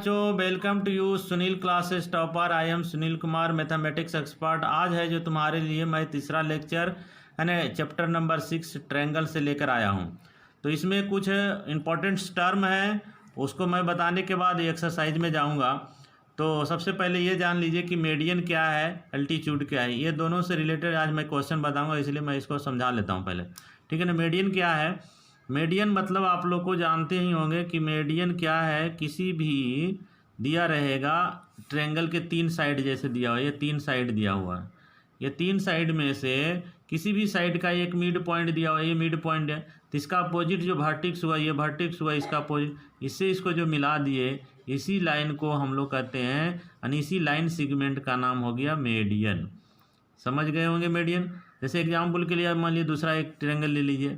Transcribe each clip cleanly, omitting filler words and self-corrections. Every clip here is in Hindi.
बच्चों, welcome to you Sunil classes topper. I am Sunil Kumar, mathematics expert. आज है जो तुम्हारे लिए मैं तीसरा लेक्चर है ना चैप्टर नंबर 6 ट्रायंगल से लेकर आया हूँ। तो इसमें कुछ इंपॉर्टेंट टर्म है, उसको मैं बताने के बाद एक्सरसाइज में जाऊँगा। तो सबसे पहले ये जान लीजिए कि मीडियन क्या है, अल्टीट्यूड क्या है। ये दोनों से रिलेटेड आज मैं क्वेश्चन बताऊँगा, इसलिए मैं इसको समझा लेता हूँ पहले। ठीक है ना। मीडियन क्या है? मीडियन मतलब आप लोग को जानते ही होंगे कि मीडियन क्या है। किसी भी दिया रहेगा ट्रायंगल के 3 साइड जैसे दिया हुआ है, ये 3 साइड दिया हुआ है। ये 3 साइड में से किसी भी साइड का एक मिड पॉइंट दिया हुआ है, ये मिड पॉइंट है। तो इसका अपोजिट जो वर्टेक्स हुआ, ये वर्टेक्स हुआ इसका अपोजिट, इससे इसको जो मिला दिए, इसी लाइन को हम लोग कहते हैं यानी इसी लाइन सेगमेंट का नाम हो गया मीडियन। समझ गए होंगे मीडियन। जैसे एग्जाम्पल के लिए मान लीजिए दूसरा एक ट्रायंगल ले लीजिए,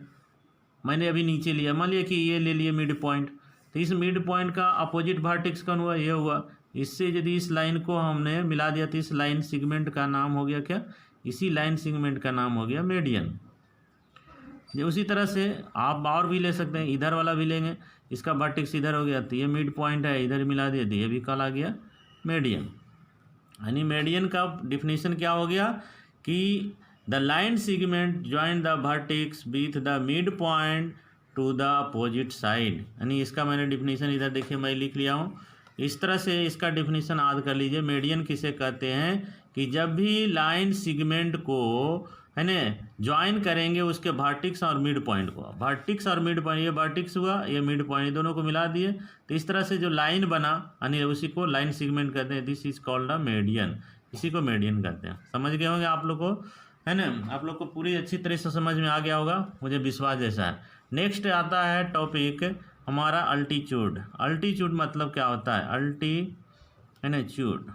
मैंने अभी नीचे लिया, मान लिया कि ये ले लिए मिड पॉइंट। तो इस मिड पॉइंट का अपोजिट वर्टेक्स कौन हुआ? ये हुआ। इससे यदि इस लाइन को हमने मिला दिया तो इस लाइन सेगमेंट का नाम हो गया क्या? इसी लाइन सेगमेंट का नाम हो गया मीडियन। उसी तरह से आप और भी ले सकते हैं, इधर वाला भी लेंगे, इसका वर्टेक्स इधर हो गया तो ये मिड पॉइंट है, इधर मिला दिया तो ये भी कल आ गया मीडियन। यानी मीडियन का डिफिनीशन क्या हो गया कि the line segment join the vertex with the mid point two the opposite side. यानी इसका मैंने डिफिनीशन इधर देखिए मैं लिख लिया हूँ। इस तरह से इसका डिफिनीशन याद कर लीजिए। मीडियन किसे कहते हैं कि जब भी लाइन सेगमेंट को है ना ज्वाइन करेंगे उसके वर्टेक्स और मिड पॉइंट को, वर्टेक्स और मिड पॉइंट, ये वर्टेक्स हुआ, ये मिड पॉइंट, दोनों को मिला दिए तो इस तरह से जो लाइन बना यानी उसी को लाइन सेगमेंट कहते हैं। This is called a median, इसी को मीडियन कहते हैं। समझ गए होंगे आप लोग को, है ना। आप लोग को पूरी अच्छी तरह से समझ में आ गया होगा, मुझे विश्वास जैसा है। नेक्स्ट आता है टॉपिक हमारा अल्टीट्यूड। अल्टीट्यूड मतलब क्या होता है? अल्टीट्यूड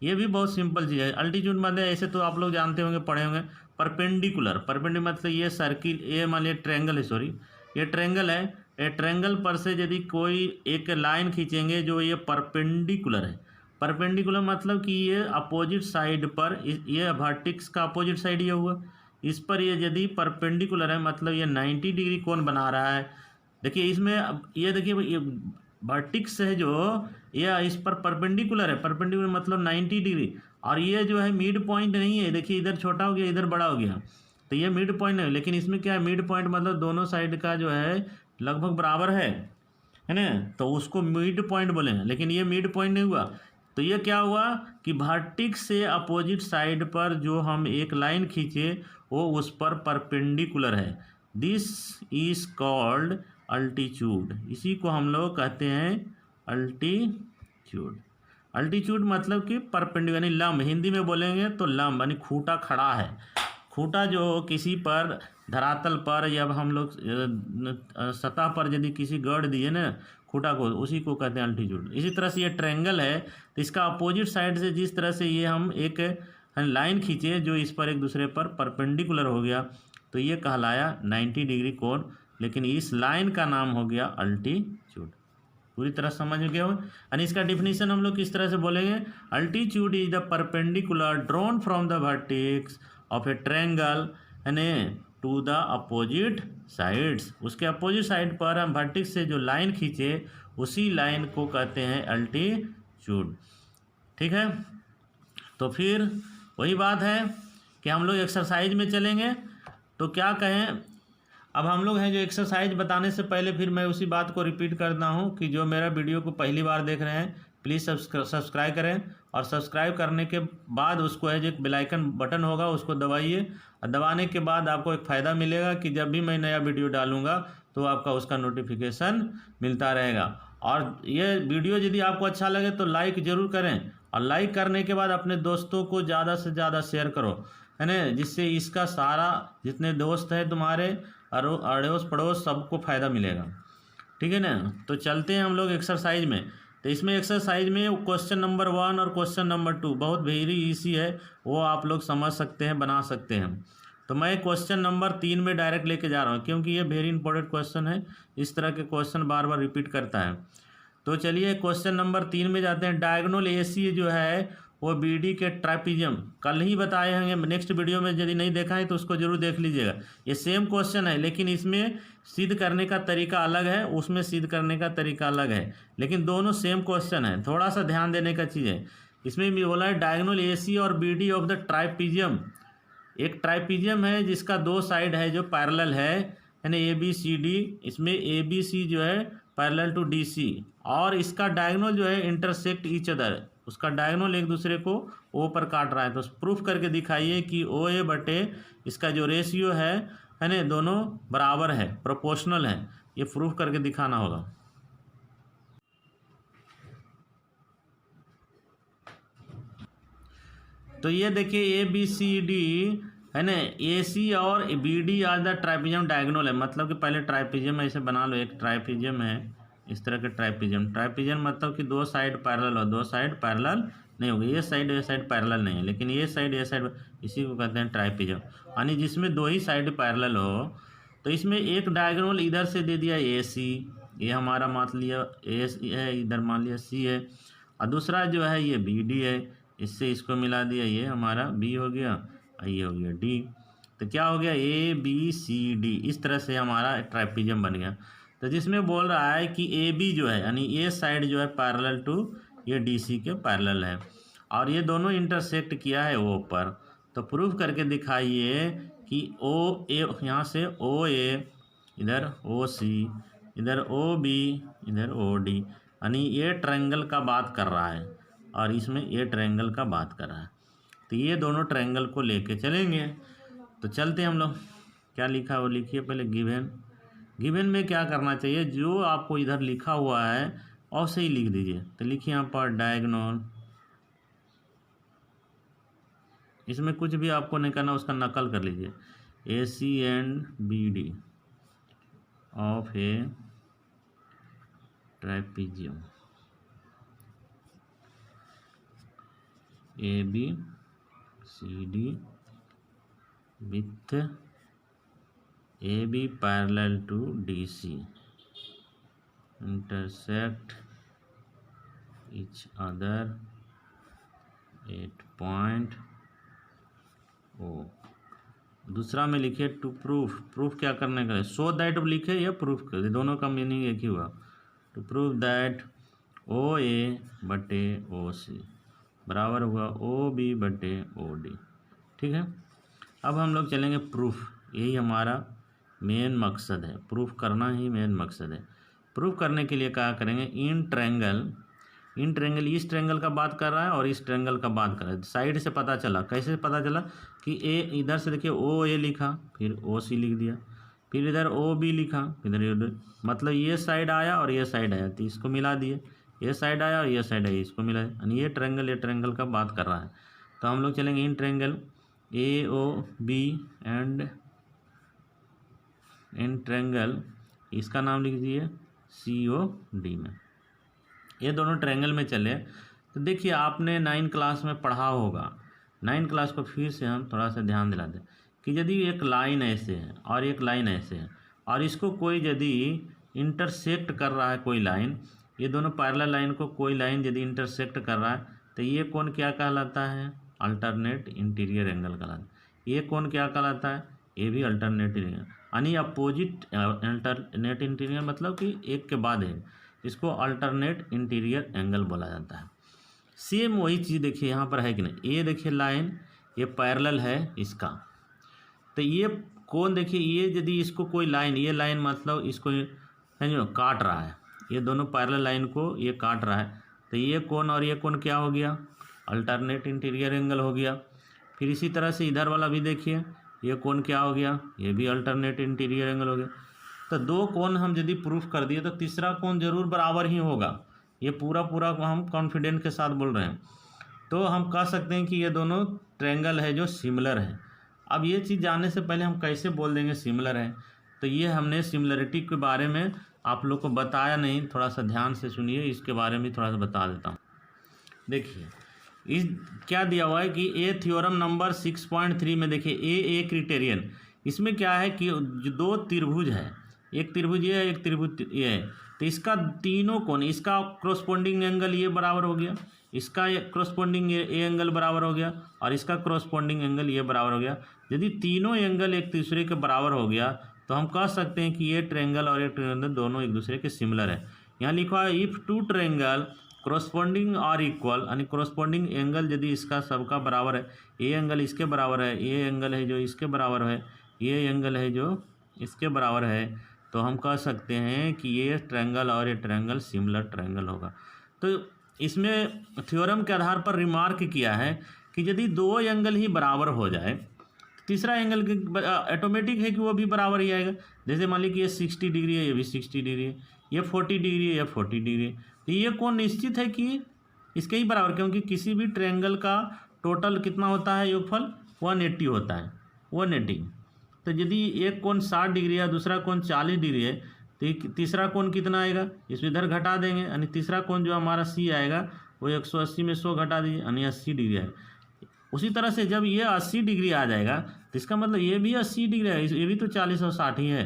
ये भी बहुत सिंपल चीज़ है। अल्टीट्यूड मतलब ऐसे तो आप लोग जानते होंगे, पढ़े होंगे। परपेंडिकुलर, परपेंडिकुलर मतलब ये सर्किल, ये मान लिया ट्रायंगल है, सॉरी ये ट्रायंगल है। ये ट्रायंगल पर से यदि कोई एक लाइन खींचेंगे जो ये परपेंडिकुलर है। परपेंडिकुलर मतलब कि ये अपोजिट साइड पर, ये वर्टेक्स का अपोजिट साइड ये हुआ, इस पर ये यदि परपेंडिकुलर है मतलब ये 90 डिग्री कोण बना रहा है। देखिए इसमें ये देखिए ये वर्टेक्स है जो ये इस पर परपेंडिकुलर है, परपेंडिकुलर मतलब 90 डिग्री, और ये जो है मिड पॉइंट नहीं है। देखिए इधर छोटा हो गया, इधर बड़ा हो गया, तो ये मिड पॉइंट है। लेकिन इसमें क्या है, मिड पॉइंट मतलब दोनों साइड का जो है लगभग बराबर है ना, तो उसको मिड पॉइंट बोलेंगे। लेकिन ये मिड पॉइंट नहीं हुआ, तो ये क्या हुआ कि वर्टेक्स से अपोजिट साइड पर जो हम एक लाइन खींचे वो उस पर परपेंडिकुलर है। This is called altitude. इसी को हम लोग कहते हैं अल्टीट्यूड। अल्टीट्यूड मतलब कि परपेंडिकुलर यानी लंब, हिंदी में बोलेंगे तो लंब यानी खूंटा खड़ा है। खूंटा जो किसी पर धरातल पर या हम लोग सतह पर यदि किसी गड़ दिए ना खूंटा को, उसी को कहते हैं अल्टीट्यूड। इसी तरह से ये ट्रायंगल है तो इसका अपोजिट साइड से जिस तरह से ये हम एक लाइन खींचे जो इस पर एक दूसरे पर परपेंडिकुलर हो गया तो ये कहलाया 90 डिग्री कोण। लेकिन इस लाइन का नाम हो गया अल्टीट्यूड। पूरी तरह समझ गए हो। यानी इसका डिफिनीशन हम लोग किस तरह से बोलेंगे? Altitude is the perpendicular drawn from the vertex of a triangle यानी टू द अपोजिट साइड्स। उसके अपोजिट साइड पर हम वर्टेक्स से जो लाइन खींचे उसी लाइन को कहते हैं अल्टीट्यूड। ठीक है। तो फिर वही बात है कि हम लोग एक्सरसाइज में चलेंगे। तो क्या कहें, अब हम लोग हैं जो एक्सरसाइज बताने से पहले फिर मैं उसी बात को रिपीट करता हूं कि जो मेरा वीडियो को पहली बार देख रहे हैं प्लीज़ सब्सक्राइब करें, और सब्सक्राइब करने के बाद उसको है जो एक बेल आइकन बटन होगा उसको दबाइए, और दबाने के बाद आपको एक फ़ायदा मिलेगा कि जब भी मैं नया वीडियो डालूंगा तो आपका उसका नोटिफिकेशन मिलता रहेगा। और ये वीडियो यदि आपको अच्छा लगे तो लाइक ज़रूर करें, और लाइक करने के बाद अपने दोस्तों को ज़्यादा से ज़्यादा शेयर करो, है ना, जिससे इसका सारा जितने दोस्त हैं तुम्हारे अड़ोस पड़ोस सबको फ़ायदा मिलेगा। ठीक है ना। तो चलते हैं हम लोग एक्सरसाइज में। तो इसमें एक्सरसाइज में क्वेश्चन नंबर 1 और क्वेश्चन नंबर 2 बहुत वेरी इजी है, वो आप लोग समझ सकते हैं, बना सकते हैं। तो मैं क्वेश्चन नंबर 3 में डायरेक्ट लेके जा रहा हूँ क्योंकि ये वेरी इंपॉर्टेंट क्वेश्चन है। इस तरह के क्वेश्चन बार बार रिपीट करता है। तो चलिए क्वेश्चन नंबर 3 में जाते हैं। डायगोनल AC जो है वो BD के ट्राइपिज्म कल ही बताए होंगे, नेक्स्ट वीडियो में यदि नहीं देखा है तो उसको जरूर देख लीजिएगा। ये सेम क्वेश्चन है, लेकिन इसमें सिद्ध करने का तरीका अलग है, उसमें सिद्ध करने का तरीका अलग है, लेकिन दोनों सेम क्वेश्चन है। थोड़ा सा ध्यान देने का चीज़ है। इसमें भी बोला है डायगोनल AC और BD ऑफ द ट्राइपिज्म। एक ट्राइपिज्म है जिसका दो साइड है जो पैरेलल है, यानी ABCD। इसमें ABC जो है पैरेलल टू DC, और इसका डायगोनल जो है इंटरसेक्ट ईच अदर, उसका डायगोनल एक दूसरे को O पर काट रहा है। तो प्रूफ करके दिखाइए कि OA बटे इसका जो रेशियो है ना, दोनों बराबर है, प्रोपोर्शनल है। ये प्रूफ करके दिखाना होगा। तो ये देखिए ABCD है ना, AC और BD आज द ट्राइपिज्म डायगोनल है। मतलब कि पहले ट्राइपिज्म ऐसे बना लो, एक ट्राइपिज्म है इस तरह के ट्राइपिज्म मतलब कि दो साइड पैरेलल हो, दो साइड पैरेलल नहीं होगी, ये साइड पैरेलल नहीं है, लेकिन ये साइड इसी को कहते हैं ट्राइपिज्म। यानी जिसमें दो ही साइड पैरेलल हो। तो इसमें एक डायगोनल इधर से दे दिया AC, ये हमारा मान लिया AC है, इधर मान लिया C है, और दूसरा जो है ये BD है, इससे इसको मिला दिया, ये हमारा B हो गया और ये हो गया D। तो क्या हो गया ABCD, इस तरह से हमारा ट्राइपिज्म बन गया। तो जिसमें बोल रहा है कि AB जो है यानी ये साइड जो है पैरेलल टू ये DC के पैरेलल है, और ये दोनों इंटरसेक्ट किया है O पर। तो प्रूफ करके दिखाइए कि OA यहाँ से OA, इधर OC, इधर OB, इधर OD, यानी ये ट्रायंगल का बात कर रहा है और इसमें ये ट्रायंगल का बात कर रहा है। तो ये दोनों ट्रायंगल को लेके चलेंगे। तो चलते हम लोग, क्या लिखा है वो लिखिए पहले। गिवन में क्या करना चाहिए, जो आपको इधर लिखा हुआ है वैसे ही लिख दीजिए। तो लिखिए यहाँ पर डायगोनल, इसमें कुछ भी आपको नहीं करना, उसका नकल कर लीजिए। AC and BD of a trapezium, ABCD with AB parallel to DC intersect each other at point O। दूसरा में लिखे टू प्रूफ क्या करने का है, सो दैट लिखे या प्रूफ कर दे, दोनों का मीनिंग एक ही हुआ। टू प्रूव दैट OA बटे OC बराबर हुआ OB बटे OD। ठीक है, अब हम लोग चलेंगे प्रूफ। यही हमारा मेन मकसद है, प्रूफ करना ही मेन मकसद है। प्रूफ करने के लिए क्या करेंगे, इन ट्रायंगल इस ट्रायंगल का बात कर रहा है और इस ट्रायंगल का बात कर रहा है। साइड से पता चला, कैसे पता चला कि इधर से देखिए OA लिखा, फिर OC लिख दिया, फिर इधर OB लिखा, इधर मतलब ये साइड आया और ये साइड आया, तो इसको मिला दिए, ये साइड आया और ये साइड आया, इसको मिला, यानी ये ट्रायंगल का बात कर रहा है। तो हम लोग चलेंगे in triangle AOB and in triangle, इसका नाम लिख दिए COD में। ये दोनों ट्रायंगल में चले। तो देखिए आपने 9 क्लास में पढ़ा होगा, 9 क्लास को फिर से हम थोड़ा सा ध्यान दिला दें कि यदि एक लाइन ऐसे है और एक लाइन ऐसे है और इसको कोई यदि इंटरसेक्ट कर रहा है, कोई लाइन, ये दोनों पैरेलल लाइन को कोई लाइन यदि इंटरसेक्ट कर रहा है, तो ये कोण क्या कहलाता है, अल्टरनेट इंटीरियर एंगल कहलाता है। ये कोण क्या कहलाता है, ये भी अल्टरनेट इंटीरियर, यानी अपोजिट अल्टरनेट इंटीरियर, मतलब कि एक के बाद है, इसको अल्टरनेट इंटीरियर एंगल बोला जाता है। सेम वही चीज़ देखिए यहाँ पर है कि नहीं, ये देखिए लाइन, ये पैरेलल है इसका, तो ये कोण देखिए, ये यदि इसको कोई लाइन, ये लाइन मतलब इसको है जो काट रहा है, ये दोनों पैरेलल लाइन को ये काट रहा है, तो ये कोण और ये कोण क्या हो गया, अल्टरनेट इंटीरियर एंगल हो गया। फिर इसी तरह से इधर वाला भी देखिए, ये कोण क्या हो गया, ये भी अल्टरनेट इंटीरियर एंगल हो गया। तो दो कोण हम यदि प्रूफ कर दिए तो तीसरा कोण जरूर बराबर ही होगा। ये पूरा हम कॉन्फिडेंट के साथ बोल रहे हैं। तो हम कह सकते हैं कि ये दोनों ट्रायंगल है जो सिमिलर है। अब ये चीज़ जानने से पहले हम कैसे बोल देंगे सिमिलर है, तो ये हमने सिमिलरिटी के बारे में आप लोग को बताया नहीं, थोड़ा सा ध्यान से सुनिए, इसके बारे में थोड़ा सा बता देता हूँ। देखिए इस क्या दिया हुआ है कि ए थ्योरम नंबर 6.3 में देखिए ए क्रिटेरियन, इसमें क्या है कि जो दो त्रिभुज है, एक त्रिभुज ये है, एक त्रिभुज ये है, तो इसका तीनों कोण, इसका क्रॉसपोंडिंग एंगल ये बराबर हो गया, इसका क्रॉसपोंडिंग ये एंगल बराबर हो गया, और इसका क्रॉसपोंडिंग एंगल ये बराबर हो गया। यदि तीनों एंगल एक दूसरे के बराबर हो गया तो हम कह सकते हैं कि ये ट्रायंगल और ये ट्रायंगल दोनों एक दूसरे के सिमिलर है। यहाँ लिखा है if two triangle corresponding are equal, यानी क्रॉसपोंडिंग एंगल यदि इसका सबका बराबर है, ये एंगल इसके बराबर है, ये एंगल है जो इसके बराबर है, ये एंगल है जो इसके बराबर है, तो हम कह सकते हैं कि ये ट्रायंगल और ये ट्रायंगल सिमिलर ट्रायंगल होगा। तो इसमें थ्योरम के आधार पर रिमार्क किया है कि यदि दो एंगल ही बराबर हो जाए, तीसरा एंगल ऑटोमेटिक है कि वो भी बराबर ही आएगा। जैसे मान लीजिए कि ये 60 डिग्री है, ये भी 60 डिग्री है, ये 40 डिग्री है, ये 40 डिग्री है, तो ये कोण निश्चित है कि इसके ही बराबर, क्योंकि किसी भी ट्रायंगल का टोटल कितना होता है योगफल 180 होता है, 180। तो यदि एक कोण 60 डिग्री है, दूसरा कोण 40 डिग्री है, तो तीसरा कोण कितना आएगा, इसमें इधर घटा देंगे, यानी तीसरा कोण जो हमारा सी आएगा वो 180 में 100 घटा दीजिए, यानी 80 डिग्री है। उसी तरह से जब ये 80 डिग्री आ जाएगा तो इसका मतलब ये भी 80 डिग्री है, ये भी तो 40 और 60 ही है,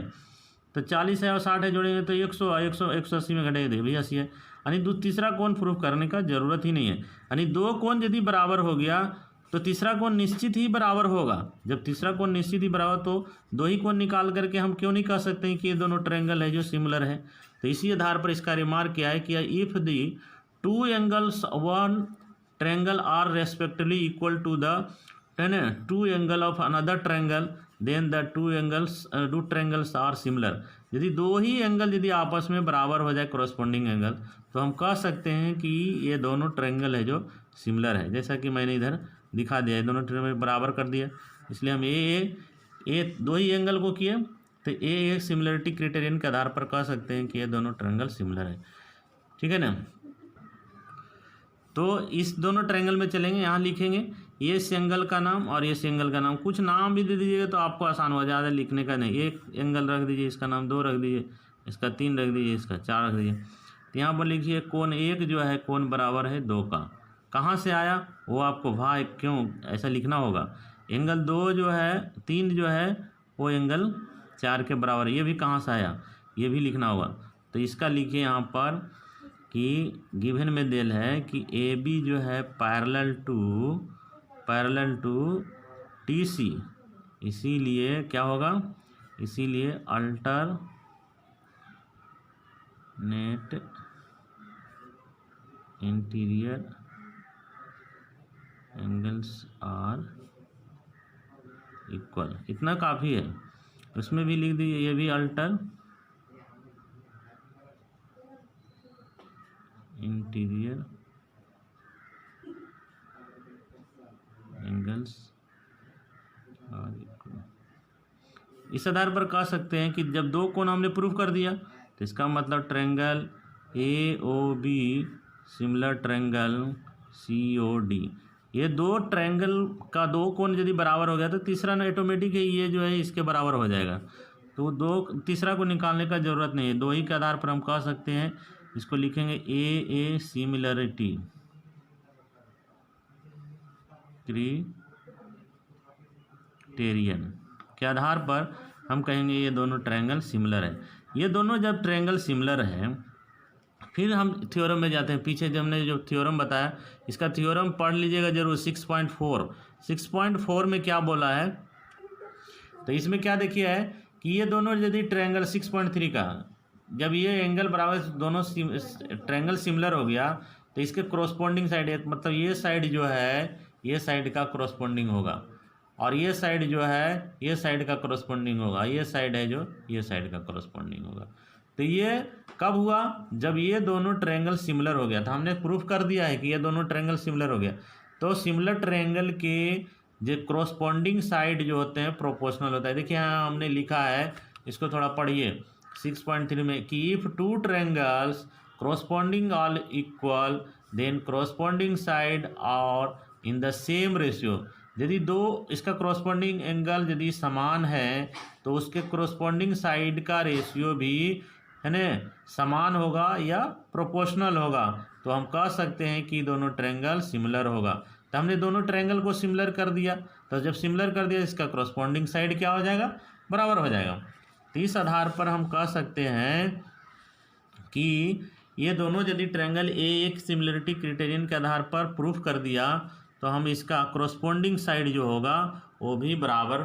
तो 40 है और 60 है जोड़ेंगे तो 180 में घटेगा, ये भी 80 है, यानी तीसरा कोण प्रूफ करने का जरूरत ही नहीं है। यानी दो कोण यदि बराबर हो गया तो तीसरा कोण निश्चित ही बराबर होगा। जब तीसरा कोण निश्चित ही बराबर, तो दो ही कोण निकाल करके हम क्यों नहीं कह सकते हैं कि ये दोनों ट्रायंगल है जो सिमिलर है। तो इसी आधार पर इसका रिमार्क किया है कि if the two angles one triangle are respectively equal to the two angle of another triangle then the two triangles are similar. यदि दो ही एंगल यदि आपस में बराबर हो जाए क्रॉसपोंडिंग एंगल, तो हम कह सकते हैं कि ये दोनों ट्रायंगल है जो सिमिलर है। जैसा कि मैंने इधर दिखा दिया है, दोनों ट्रायंगल बराबर कर दिया, इसलिए हम ए दो ही एंगल को किए, तो ए सिमिलरिटी क्राइटेरियन के आधार पर कह सकते हैं कि ये दोनों ट्रायंगल सिमिलर है। ठीक है ना। तो इस दोनों ट्रायंगल में चलेंगे, यहाँ लिखेंगे ये एंगल का नाम और ये एंगल का नाम, कुछ नाम भी दे दीजिएगा तो आपको आसान हो जाएगा लिखने का। नहीं, एक एंगल रख दीजिए, इसका नाम 2 रख दीजिए, इसका 3 रख दीजिए, इसका 4 रख दीजिए। तो यहाँ पर लिखिए कोण 1 जो है कोण बराबर है 2 का। कहाँ से आया वो आपको भाई क्यों ऐसा लिखना होगा। एंगल 2 जो है 3 जो है वो एंगल 4 के बराबर है, ये भी कहाँ से आया ये भी लिखना होगा। तो इसका लिखिए यहाँ पर कि गिवन में दिल है कि ए बी जो है पैरेलल टू टी सी, इसीलिए क्या होगा, इसीलिए alternate interior angles are equal, इतना काफ़ी है। उसमें भी लिख दीजिए ये भी alter interior angles are equal. इस आधार पर कह सकते हैं कि जब दो कोण हमने प्रूव कर दिया तो इसका मतलब triangle A O B similar triangle C O D, ये दो ट्रायंगल का दो कोण यदि बराबर हो गया तो तीसरा ना ऑटोमेटिक है ये जो है इसके बराबर हो जाएगा। तो तीसरा को निकालने का ज़रूरत नहीं है, दो ही के आधार पर हम कह सकते हैं। इसको लिखेंगे ए सिमिलरिटी क्राइटेरियन के आधार पर हम कहेंगे ये दोनों ट्रायंगल सिमिलर है। ये दोनों जब ट्रायंगल सिमिलर है फिर हम थ्योरम में जाते हैं। पीछे जब हमने जो थ्योरम बताया इसका थ्योरम पढ़ लीजिएगा जरूर, 6.4 में क्या बोला है। तो इसमें क्या देखिए है कि ये दोनों यदि ट्रायंगल 6.3 का जब ये एंगल बराबर दोनों ट्रायंगल सिमिलर हो गया तो इसके क्रॉसपोंडिंग साइड, मतलब ये साइड जो है ये साइड का क्रॉसपोंडिंग होगा और ये साइड जो है ये साइड का क्रॉसपोंडिंग होगा, ये साइड है जो ये साइड का क्रॉसपोंडिंग होगा। तो ये कब हुआ, जब ये दोनों ट्रायंगल सिमिलर हो गया था। हमने प्रूफ कर दिया है कि ये दोनों ट्रायंगल सिमिलर हो गया। तो सिमिलर ट्रायंगल के जो क्रॉसपोंडिंग साइड जो होते हैं प्रोपोर्शनल होता है। देखिए यहाँ हमने लिखा है, इसको थोड़ा पढ़िए 6.3 में कि if two triangles corresponding all equal then corresponding side और in the same ratio, यदि दो इसका corresponding एंगल यदि समान है तो उसके corresponding साइड का रेशियो भी है ना समान होगा या प्रोपोर्शनल होगा, तो हम कह सकते हैं कि दोनों ट्रायंगल सिमिलर होगा। तो हमने दोनों ट्रायंगल को सिमिलर कर दिया, तो जब सिमिलर कर दिया इसका corresponding साइड क्या हो जाएगा, बराबर हो जाएगा। तो इस आधार पर हम कह सकते हैं कि ये दोनों यदि ट्रायंगल ए एक सिमिलरिटी क्राइटेरियन के आधार पर प्रूफ कर दिया तो हम इसका कॉरस्पॉन्डिंग साइड जो होगा वो भी बराबर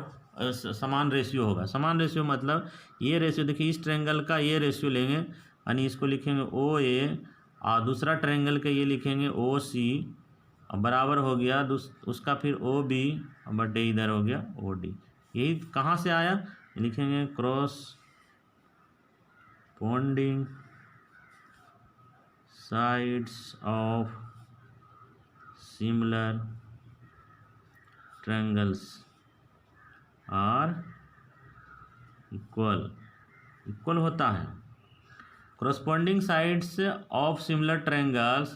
समान रेशियो होगा। समान रेशियो मतलब ये रेशियो देखिए, इस ट्रायंगल का ये रेशियो लेंगे यानी इसको लिखेंगे ओ ए, और दूसरा ट्रायंगल के ये लिखेंगे ओ सी, अब बराबर हो गया उसका फिर ओ बी, बटे इधर हो गया ओ डी। यही कहाँ से आया, लिखेंगे corresponding sides of similar triangles are equal होता है। corresponding sides of similar triangles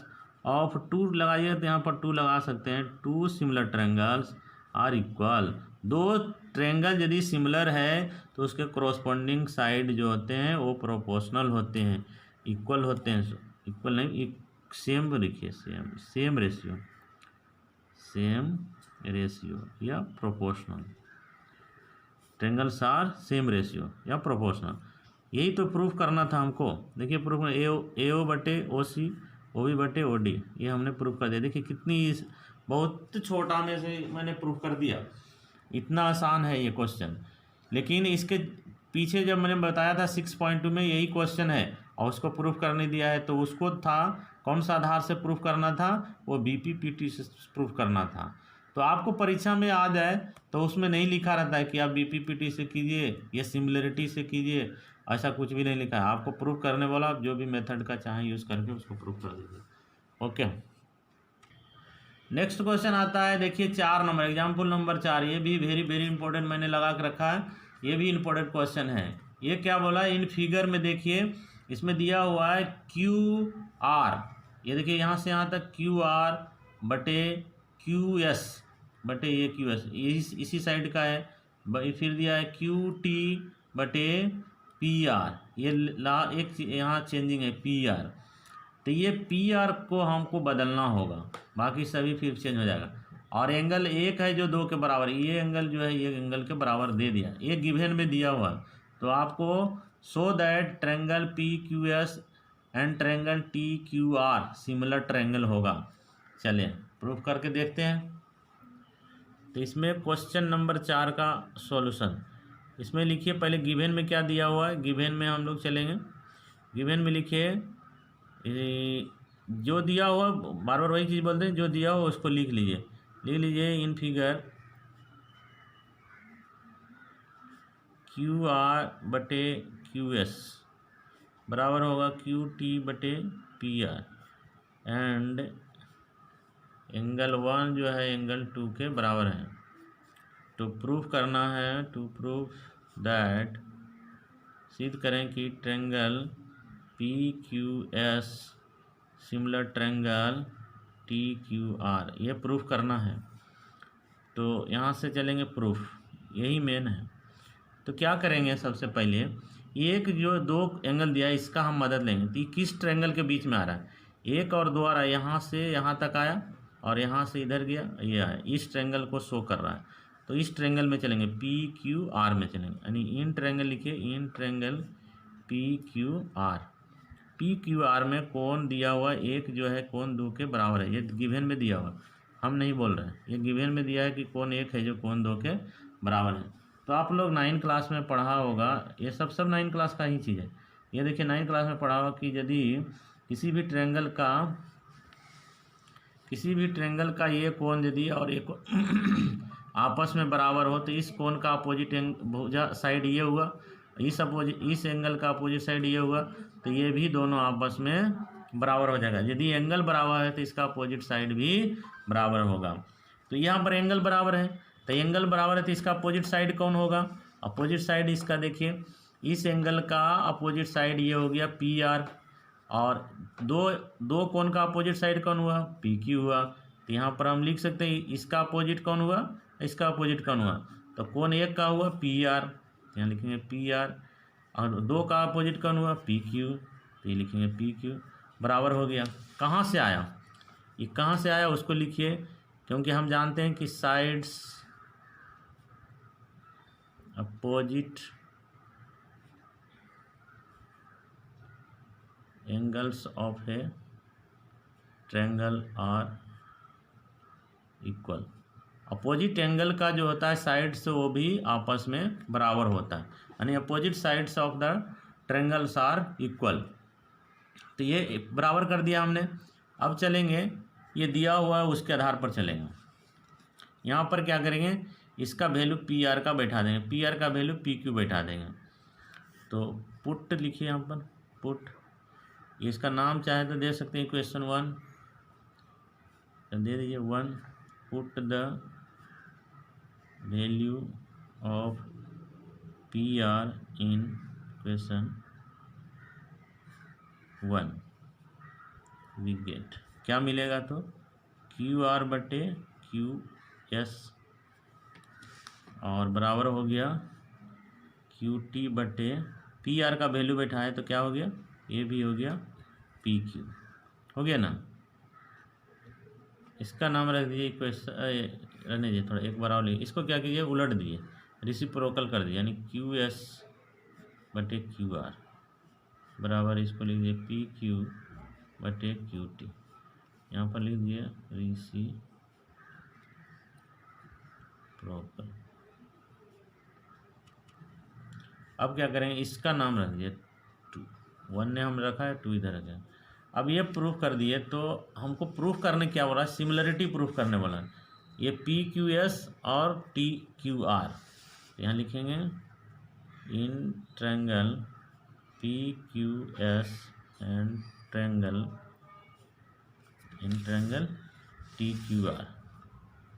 of to लगाइए तो यहाँ पर टू लगा सकते हैं, two similar triangles are equal. दो ट्रायंगल यदि सिमिलर है तो उसके corresponding साइड जो होते हैं वो प्रोपोर्शनल होते हैं, इक्वल होते हैं। इक्वल नहीं, सेम लिखिए, सेम रेशियो या proportional. Triangles are same ratio या प्रोपोर्शनल। यही तो प्रूफ करना था हमको। देखिए प्रूफ ए ओ बटे ओ सी, ओ बी बटे ओ डी, ये हमने प्रूफ कर दिया। देखिए कितनी बहुत छोटा में से मैंने प्रूफ कर दिया। इतना आसान है ये क्वेश्चन, लेकिन इसके पीछे जब मैंने बताया था 6.2 में यही क्वेश्चन है और उसको प्रूफ करने दिया है, तो उसको था कौन सा आधार से प्रूफ करना था, वो बीपीपीटी से प्रूफ करना था। तो आपको परीक्षा में आ जाए तो उसमें नहीं लिखा रहता है कि आप बीपीपीटी से कीजिए या सिमिलरिटी से कीजिए, ऐसा कुछ भी नहीं लिखा है। आपको प्रूफ करने वाला आप जो भी मेथड का चाहें यूज़ करके उसको प्रूफ कर दीजिए। ओके, नेक्स्ट क्वेश्चन आता है, देखिए 4 नंबर, एग्जाम्पल नंबर 4। ये भी वेरी इंपॉर्टेंट मैंने लगा के रखा है, ये भी इंपॉर्टेंट क्वेश्चन है। ये क्या बोला, इन फिगर में देखिए इसमें दिया हुआ है क्यू आर, ये देखिए यहाँ से यहाँ तक क्यू आर बटे क्यू एस बटे ये क्यू एस, ये इसी साइड का है। फिर दिया है क्यू टी बटे पी आर, ये एक यहाँ चेंजिंग है पी आर, तो ये पी आर को हमको बदलना होगा, बाकी सभी फिर चेंज हो जाएगा। और एंगल एक है जो 2 के बराबर, ये एंगल जो है ये एंगल के बराबर दे दिया, ये गिवन में दिया हुआ। तो आपको so that triangle P Q S and triangle T Q R similar triangle होगा। चलिए प्रूफ करके देखते हैं। तो इसमें क्वेश्चन नंबर 4 का सॉल्यूशन, इसमें लिखिए पहले गिवन में क्या दिया हुआ है, गिवन में हम लोग चलेंगे। गिवन में लिखिए जो दिया हुआ, बार बार वही चीज़ बोलते हैं, जो दिया हुआ उसको लिख लीजिए। इन फिगर क्यू आर बटे क्यू एस बराबर होगा क्यू टी बटे पी आर, एंड एंगल 1 जो है एंगल 2 के बराबर है। तो प्रूफ करना है, टू प्रूफ दैट, सिद्ध करें कि triangle P Q S similar triangle T Q R, ये प्रूफ करना है। तो यहाँ से चलेंगे प्रूफ, यही मेन है। तो क्या करेंगे, सबसे पहले एक जो 2 एंगल दिया है इसका हम मदद लेंगे। तो किस ट्रायंगल के बीच में आ रहा है, 1 और 2 आ रहा है, यहाँ से यहाँ तक आया और यहाँ से इधर गया, ये आया, इस ट्रायंगल को शो कर रहा है। तो इस ट्रायंगल में चलेंगे, पी क्यू आर में चलेंगे, यानी इन ट्रायंगल लिखिए, in triangle P Q R. P Q R में कोण दिया हुआ एक जो है कोण 2 के बराबर है, ये गिवन में दिया हुआ, हम नहीं बोल रहे हैं, ये गिवन में दिया है कि कोण 1 है जो कोण 2 के बराबर है। तो आप लोग 9 क्लास में पढ़ा होगा, ये सब 9 क्लास का ही चीज़ है। ये देखिए 9 क्लास में पढ़ा होगा कि यदि किसी भी ट्रायंगल का ये कोण यदि और एक आपस में बराबर हो तो इस कोण का अपोजिट साइड ये हुआ, इस एंगल का अपोजिट साइड ये हुआ, तो ये भी दोनों आपस में बराबर हो जाएगा। यदि एंगल बराबर है तो इसका अपोजिट साइड भी बराबर होगा। तो यहाँ पर एंगल बराबर है, तो एंगल बराबर है तो इसका अपोजिट साइड कौन होगा, अपोजिट साइड इसका देखिए, इस एंगल का अपोजिट साइड ये हो गया पी आर, और दो कोण का अपोजिट साइड कौन हुआ, पी क्यू हुआ। तो यहाँ पर हम लिख सकते हैं इसका अपोजिट कौन हुआ, इसका अपोजिट कौन हुआ, तो कोण 1 का हुआ पी आर, यहाँ लिखेंगे पी आर, और 2 का अपोजिट कौन हुआ पी क्यू, तो ये लिखेंगे पी क्यू, बराबर हो गया। कहाँ से आया, ये कहाँ से आया उसको लिखिए, क्योंकि हम जानते हैं कि sides opposite angles of a triangle are equal. Opposite angle का जो होता है साइड्स वो भी आपस में बराबर होता है, यानी opposite sides of the triangles are equal. तो ये बराबर कर दिया हमने। अब चलेंगे, ये दिया हुआ है उसके आधार पर चलेंगे। यहाँ पर क्या करेंगे, इसका वैल्यू पी आर का बैठा देंगे, पी आर का वैल्यू पी क्यू बैठा देंगे। तो पुट लिखिए यहाँ पर, पुट, इसका नाम चाहे तो दे सकते हैं इक्वेशन 1, दे दीजिए 1, put the value of P R in equation 1, we get क्या मिलेगा, तो क्यू आर बटे क्यू एस और बराबर हो गया क्यू टी बटे पी आर का वैल्यू बैठा है तो क्या हो गया, ये भी हो गया पी क्यू, हो गया ना। इसका नाम रख दीजिए इक्वेशन, रहने दीजिए थोड़ा, एक बार और लिखिए, इसको क्या कीजिए उलट दिए, रेसिप्रोकल कर दिए, यानी क्यू एस बटे क्यू आर बराबर इसको लिख दिए पी क्यू बटे क्यू टी, यहाँ पर लिख दिए रेसिप्रोकल। अब क्या करेंगे, इसका नाम रख दिए 2, 1 ने हम रखा है, 2 इधर रखा है। अब ये प्रूफ कर दिए, तो हमको प्रूफ करने क्या बोला, सिमिलरिटी प्रूफ करने वाला है। ये पी क्यू एस और टी क्यू आर, यहाँ लिखेंगे in triangle P Q S and triangle in triangle T Q R,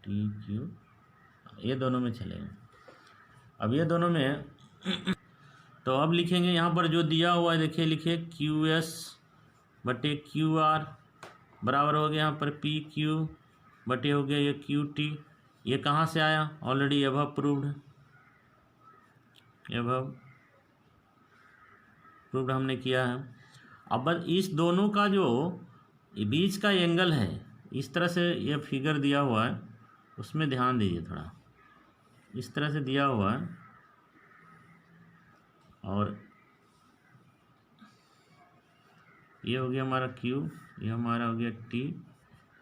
T Q, ये दोनों में चलेंगे। अब ये दोनों में तो अब लिखेंगे यहाँ पर जो दिया हुआ है, देखिए लिखिए क्यू एस बटे क्यू आर बराबर हो गया यहाँ पर पी क्यू बटे हो गया ये क्यू टी। ये कहाँ से आया, already above proved, above proved हमने किया है। अब इस दोनों का जो बीच का एंगल है, इस तरह से ये फिगर दिया हुआ है, उसमें ध्यान दीजिए थोड़ा, इस तरह से दिया हुआ है और ये हो गया हमारा Q, ये हमारा हो गया T,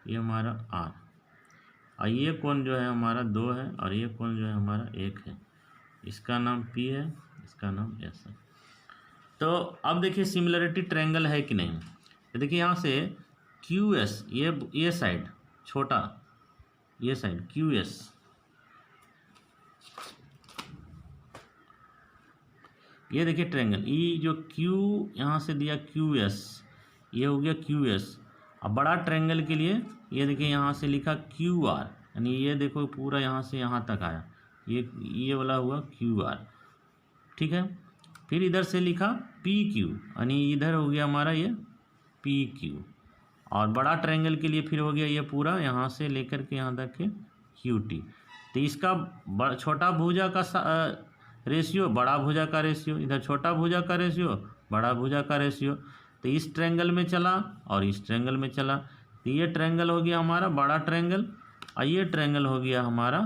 ये हमारा R, और ये कोण जो है हमारा 2 है और ये कोण जो है हमारा 1 है। इसका नाम P है, इसका नाम S है। तो अब देखिए सिमिलरिटी ट्रायंगल है कि नहीं। तो देखिए यहाँ से QS, ये साइड छोटा, ये साइड QS, ये देखिए ट्रायंगल ई जो Q यहाँ से दिया QS, ये हो गया QS। अब बड़ा ट्रायंगल के लिए ये देखिए यहाँ से लिखा QR, यानी ये देखो पूरा यहाँ से यहाँ तक आया, ये वाला हुआ QR, ठीक है। फिर इधर से लिखा PQ, यानी इधर हो गया हमारा ये PQ, और बड़ा ट्रायंगल के लिए फिर हो गया ये पूरा यहाँ से लेकर के यहाँ तक के QT। तो इसका छोटा भुजा का रेशियो, बड़ा भुजा का रेशियो, इधर छोटा भुजा का रेशियो, बड़ा भुजा का रेशियो, तो इस ट्रायंगल में चला और इस ट्रायंगल में चला। तो ये ट्रायंगल हो गया हमारा बड़ा ट्रायंगल और ये ट्रायंगल हो गया हमारा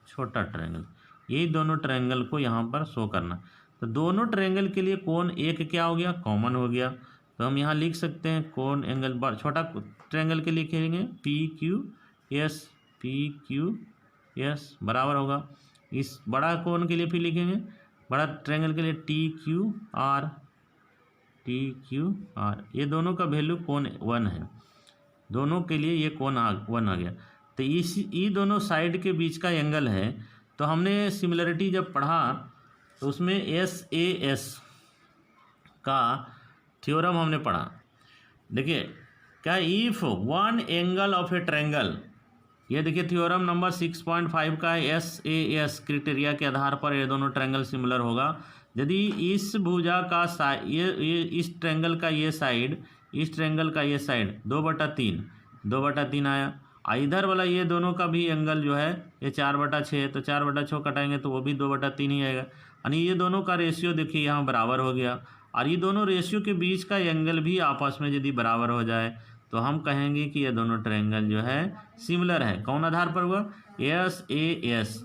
छोटा ट्रायंगल। यही दोनों ट्रायंगल को यहाँ पर शो करना। तो दोनों ट्रायंगल के लिए कोण एक क्या हो गया, कॉमन हो गया। तो हम यहाँ लिख सकते हैं कोण एंगल, छोटा ट्रायंगल के लिए लिखेंगे P Q S, P Q S बराबर होगा, इस बड़ा कोण के लिए फिर लिखेंगे, बड़ा ट्रायंगल के लिए T Q R, T Q R. ये दोनों का वैल्यू कोण 1 है, दोनों के लिए ये कोण 1 आ गया। तो ये दोनों साइड के बीच का एंगल है। तो हमने सिमिलरिटी जब पढ़ा तो उसमें SAS का थ्योरम हमने पढ़ा। देखिए क्या, if one angle of a triangle, ये देखिए थ्योरम नंबर 6.5 का SAS क्राइटेरिया के आधार पर ये दोनों ट्रायंगल सिमिलर होगा। यदि इस भुजा का ये इस ट्रायंगल का ये साइड, इस ट्रायंगल का ये साइड 2/3 आया, और इधर वाला ये दोनों का भी एंगल जो है ये 4/6, तो 4/6 कटाएंगे तो वो भी 2/3 ही आएगा। यानी ये दोनों का रेशियो देखिए यहाँ बराबर हो गया, और ये दोनों रेशियो के बीच का एंगल भी आपस में यदि बराबर हो जाए तो हम कहेंगे कि ये दोनों ट्रायंगल जो है सिमिलर है। कौन आधार पर हुआ, SAS,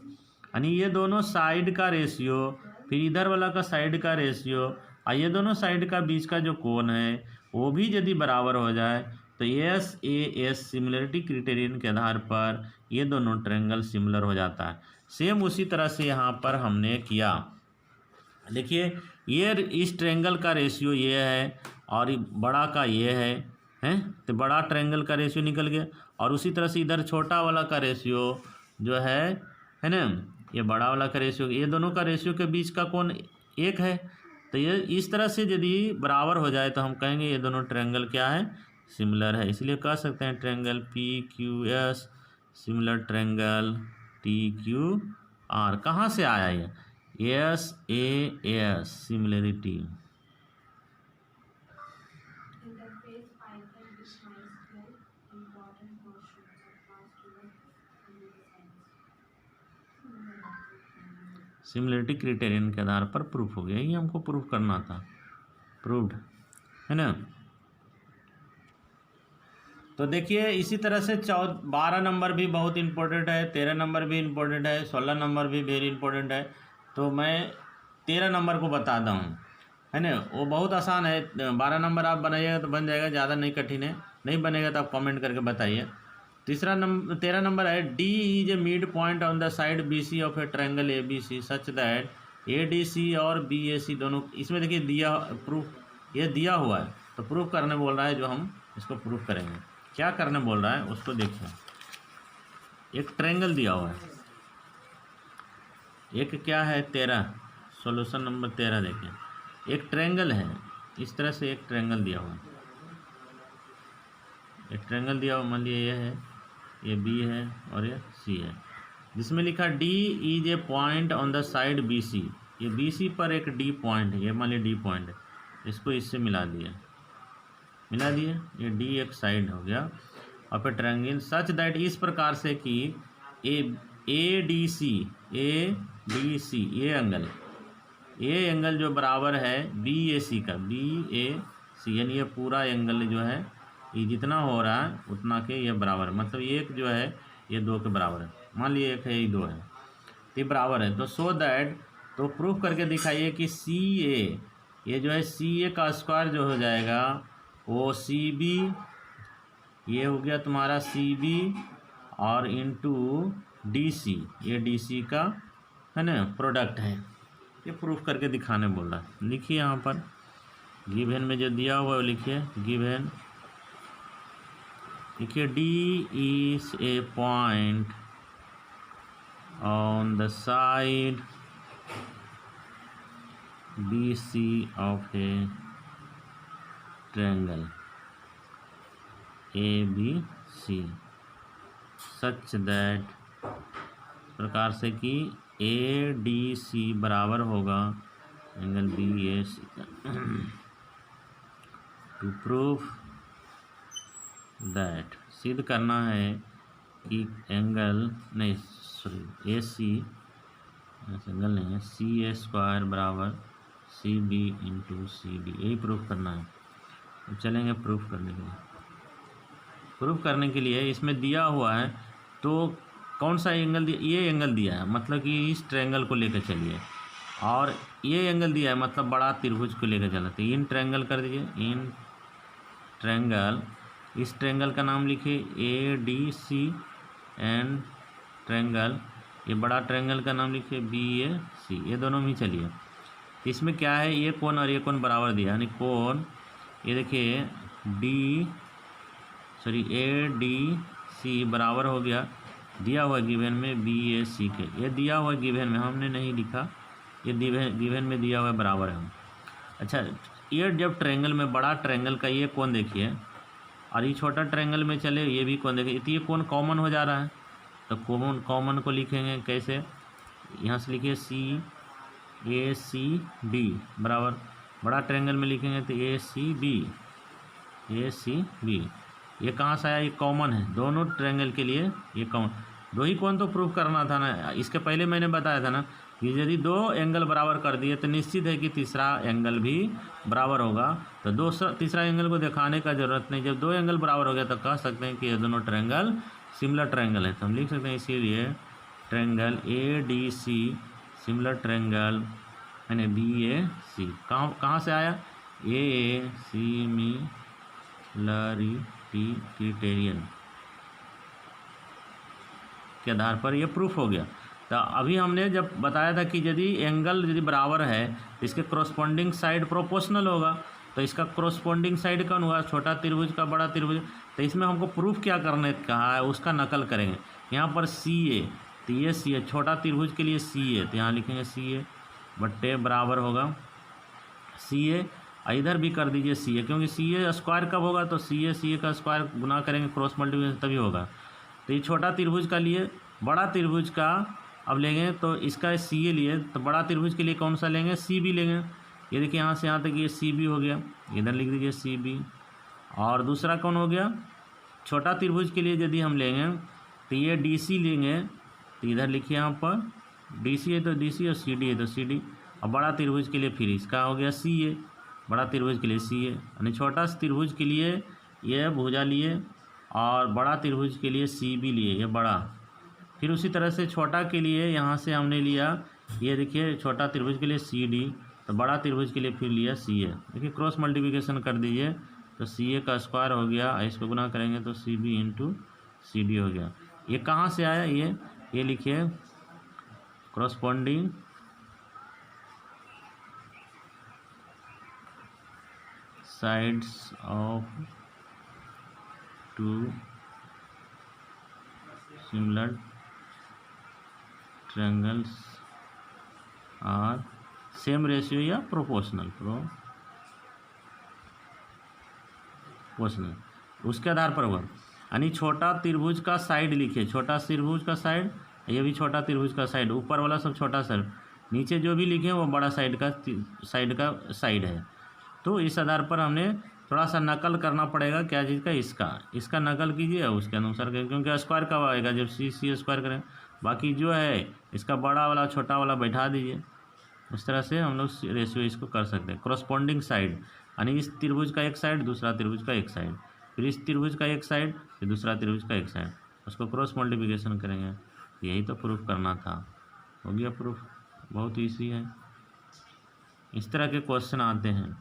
यानी ये दोनों साइड का रेशियो, फिर इधर वाला का साइड का रेशियो, और ये दोनों साइड का बीच का जो कोण है वो भी यदि बराबर हो जाए तो S A S similarity criterion के आधार पर ये दोनों ट्रायंगल सिमिलर हो जाता है। सेम उसी तरह से यहाँ पर हमने किया। देखिए ये इस ट्रायंगल का रेशियो ये है और बड़ा का ये है तो बड़ा ट्रायंगल का रेशियो निकल गया, और उसी तरह से इधर छोटा वाला का रेशियो जो है ना, ये बड़ा वाला का रेशियो, ये दोनों का रेशियो के बीच का कोण 1 है। तो ये इस तरह से यदि बराबर हो जाए तो हम कहेंगे ये दोनों ट्रायंगल क्या है, सिमिलर है। इसलिए कह सकते हैं triangle P Q S similar triangle T Q R. कहाँ से आया ये S A S similarity? Similarity criterion के आधार पर प्रूफ हो गया, ये हमको प्रूफ करना था, प्रूव्ड है ना। तो देखिए इसी तरह से 12 नंबर भी बहुत इंपॉर्टेंट है, 13 नंबर भी इंपॉर्टेंट है, 16 नंबर भी वेरी इंपॉर्टेंट है। तो मैं 13 नंबर को बताता हूँ, है ना। वो बहुत आसान है, 12 नंबर आप बनाइएगा तो बन जाएगा, ज़्यादा नहीं कठिन है। नहीं बनेगा तो आप कमेंट करके बताइए। 13 नंबर है, D is a mid point on the side B C of a triangle A B C such that A D C और बी ए सी दोनों, इसमें देखिए दिया प्रूफ, ये दिया हुआ है तो प्रूफ करने बोल रहा है, जो हम इसको प्रूफ करेंगे। क्या करने बोल रहा है उसको देखिए। एक ट्रायंगल दिया हुआ है, एक क्या है 13, सॉल्यूशन नंबर 13 देखिए। एक ट्रायंगल है, इस तरह से एक ट्रायंगल दिया हुआ है, एक ट्रायंगल दिया हुआ, मान लीजिए ये है, ये बी है और ये सी है, जिसमें लिखा D is a point on the side B C. ये बी सी पर एक डी पॉइंट है, ये मान लीजिए डी पॉइंट है, इसको इससे मिला दिए, ये डी एक साइड हो गया। और फिर ट्रायंगल सच दैट, इस प्रकार से कि ए डी सी ये एंगल जो बराबर है बी ए सी का, बी ए सी, यानी ये पूरा एंगल जो है ये जितना हो रहा है उतना के ये बराबर है, मतलब एक जो है ये 2 के बराबर है। मान लीजिए एक है, ये 2 है, तो ये बराबर है। तो सो दैट, तो प्रूफ करके दिखाइए कि सी ए, ये जो है सी ए का स्क्वायर जो हो जाएगा वो सी बी, ये हो गया तुम्हारा सी बी और इंटू डी सी, ये डी सी का है ना प्रोडक्ट है। ये प्रूफ करके दिखाने बोल रहा है। लिखिए यहाँ पर गिवन में जो दिया हुआ है लिखिए, गिवन देखिए D is a point on the side B C of a triangle A B C such that, प्रकार से कि ए डी सी बराबर होगा एंगल बी ए सी का। टू प्रूफ दैट, सिद्ध करना है कि एंगल नहीं, सॉरी ए सी, एंगल नहीं है, सी ए स्क्वायर बराबर C B into C D, यही प्रूफ करना है। तो चलेंगे प्रूफ करने के लिए। प्रूफ करने के लिए इसमें दिया हुआ है, तो कौन सा एंगल दिया, ये एंगल दिया है, मतलब कि इस ट्रायंगल को लेकर चलिए, और ये एंगल दिया है मतलब बड़ा त्रिभुज को लेकर चलना। तो इन ट्रायंगल कर दीजिए, इन ट्रायंगल, इस ट्रायंगल का नाम लिखिए A D C and triangle, ये बड़ा ट्रायंगल का नाम लिखिए बी ए सी, ये दोनों में चलिए। इसमें क्या है, ये कोण और ये कोण बराबर दिया, यानी कोण ये देखिए ए डी सी बराबर हो गया, दिया हुआ गिवन में बी ए सी के, ये दिया हुआ गिवन में, हमने नहीं लिखा, ये गिवन में दिया हुआ बराबर है। अच्छा, ये जब ट्रायंगल में, बड़ा ट्रायंगल का ये कोण देखिए और ये छोटा ट्रायंगल में चले, ये भी कोण देखिए, तो ये कोण कॉमन हो जा रहा है। तो कॉमन को लिखेंगे कैसे, यहाँ से लिखिए सी ए सी डी बराबर, बड़ा ट्रायंगल में लिखेंगे तो ए सी बी, ये कहाँ से आया, ये कॉमन है दोनों ट्रायंगल के लिए, ये कॉमन, दो ही कोण तो प्रूफ करना था ना। इसके पहले मैंने बताया था ना कि यदि 2 एंगल बराबर कर दिए तो निश्चित है कि तीसरा एंगल भी बराबर होगा। तो तीसरा एंगल को दिखाने का जरूरत नहीं, जब 2 एंगल बराबर हो गया तो कह सकते हैं कि ये दोनों ट्रायंगल सिमिलर ट्रायंगल है। तो हम लिख सकते हैं इसीलिए triangle A D C similar triangle यानी बी ए सी। कहाँ से आया, ए सी मी क्रिटेरियन के आधार पर ये प्रूफ हो गया। तो अभी हमने जब बताया था कि यदि एंगल यदि बराबर है तो इसके करस्पॉन्डिंग साइड प्रोपोर्शनल होगा। तो इसका करस्पॉन्डिंग साइड कौन हुआ, छोटा त्रिभुज का बड़ा त्रिभुज। तो इसमें हमको प्रूफ क्या करने कहा है, उसका नकल करेंगे। यहाँ पर CA, तो ये CA छोटा त्रिभुज के लिए CA, तो यहाँ लिखेंगे CA बट्टे बराबर होगा CA, इधर भी कर दीजिए CA, क्योंकि CA स्क्वायर कब होगा, तो CA का स्क्वायर गुना करेंगे क्रॉस मल्टीप्लिकेशन तभी होगा। तो ये छोटा त्रिभुज का लिए, बड़ा त्रिभुज का अब लेंगे तो इसका CA लिए, तो बड़ा त्रिभुज के लिए कौन सा लेंगे, CB लेंगे। ये देखिए यहाँ से यहाँ तक ये CB हो गया, इधर लिख दीजिए CB। और दूसरा कौन हो गया, छोटा त्रिभुज के लिए यदि हम लेंगे तो ये DC लेंगे, तो इधर लिखिए यहाँ पर DC है तो DC और CD है तो CD। और बड़ा त्रिभुज के लिए फिर इसका हो गया CA, बड़ा त्रिभुज के लिए CA, यानी छोटा त्रिभुज के लिए ये भुजा लिए और बड़ा त्रिभुज के लिए CB लिए, ये बड़ा। फिर उसी तरह से छोटा के लिए यहाँ से हमने लिया, ये देखिए छोटा त्रिभुज के लिए CD, तो बड़ा त्रिभुज के लिए फिर लिया CA। देखिए क्रॉस मल्टीप्लिकेशन कर दीजिए तो CA का स्क्वायर हो गया, इसको गुना करेंगे तो CB इंटू CD हो गया। ये कहाँ से आया, ये लिखिए corresponding sides of two similar triangles are same ratio या proportional, उसके आधार पर हुआ। यानी छोटा त्रिभुज का साइड लिखिए, छोटा त्रिभुज का साइड, ये भी छोटा त्रिभुज का साइड, ऊपर वाला सब छोटा साइड, नीचे जो भी लिखे वो बड़ा साइड का साइड है। तो इस आधार पर हमने थोड़ा सा नकल करना पड़ेगा, क्या चीज़ का, इसका नकल कीजिए उसके अनुसार, क्योंकि स्क्वायर कब आएगा, जब C स्क्वायर करें। बाकी जो है इसका बड़ा वाला छोटा वाला बैठा दीजिए, उस तरह से हम लोग रेशियो इसको कर सकते हैं। करस्पॉन्डिंग साइड यानी इस त्रिभुज का एक साइड, दूसरा त्रिभुज का एक साइड, फिर इस त्रिभुज का एक साइड, फिर दूसरा त्रिभुज का एक साइड, उसको क्रॉस मल्टीप्लिकेशन करेंगे। यही तो प्रूफ करना था, हो गया प्रूफ, बहुत ईजी है। इस तरह के क्वेश्चन आते हैं।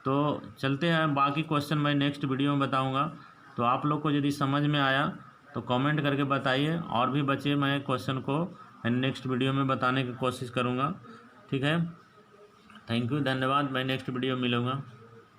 तो चलते हैं, बाकी क्वेश्चन मैं नेक्स्ट वीडियो में बताऊंगा। तो आप लोग को यदि समझ में आया तो कमेंट करके बताइए, और भी बचे मैं क्वेश्चन को नेक्स्ट वीडियो में बताने की कोशिश करूंगा। ठीक है, थैंक यू, धन्यवाद। मैं नेक्स्ट वीडियो में मिलूँगा।